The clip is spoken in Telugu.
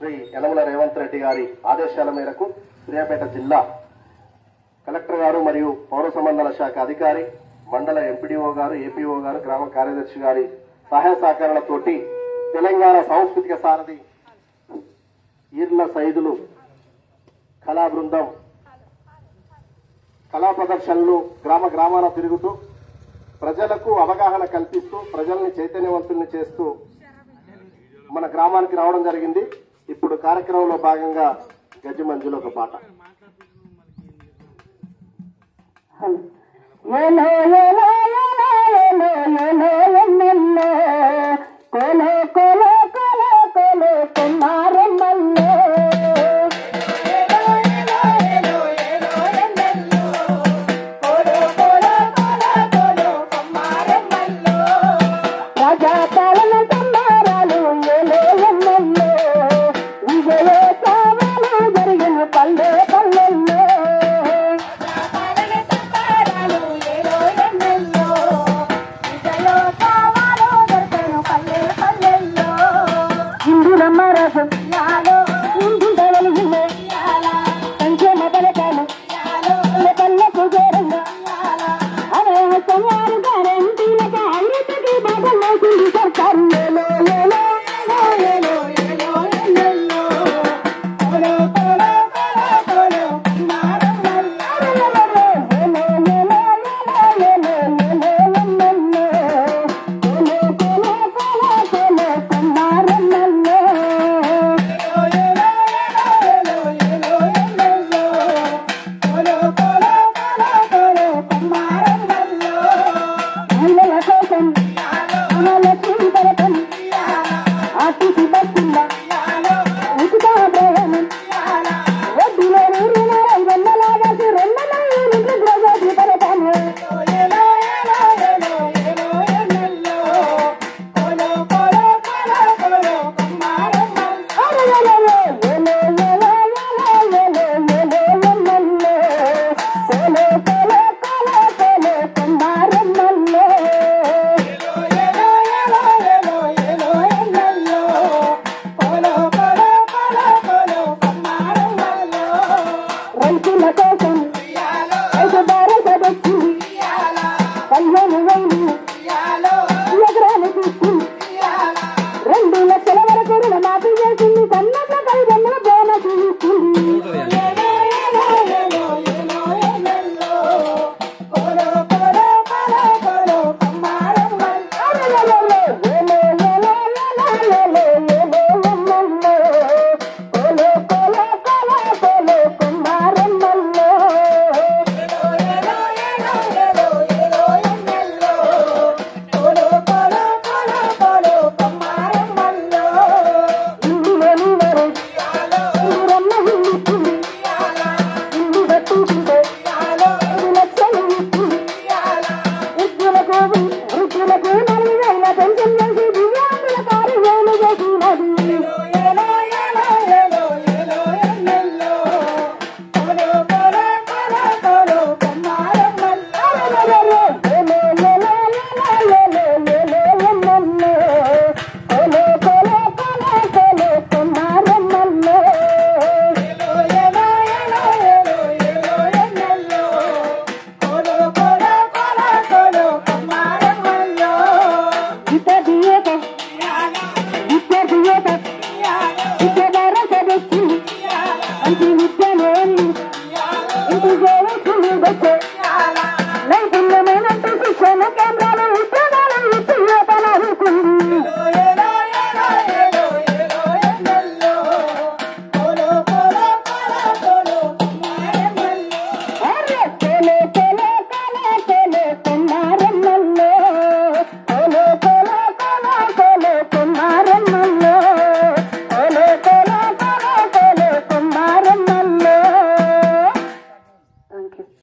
శ్రీ యనమల రేవంత్ రెడ్డి గారి ఆదేశాల మేరకు సూర్యాపేట జిల్లా కలెక్టర్ గారు మరియు పౌర సంబంధాల శాఖ అధికారి, మండల ఎంపీడీఓ గారు, ఏపీఓ గారు, గ్రామ కార్యదర్శి గారి సహాయ సహకారాలతోటి తెలంగాణ సాంస్కృతిక సారథి ఈర్ల సైదులు కళా బృందం కళా ప్రదర్శనలు గ్రామ గ్రామాల తిరుగుతూ ప్రజలకు అవగాహన కల్పిస్తూ ప్రజల్ని చైతన్యవంతుల్ని చేస్తూ మన గ్రామానికి రావడం జరిగింది. ఇప్పుడు కార్యక్రమంలో భాగంగా గజ్జి మంజులో ఒక పాట. Thank you.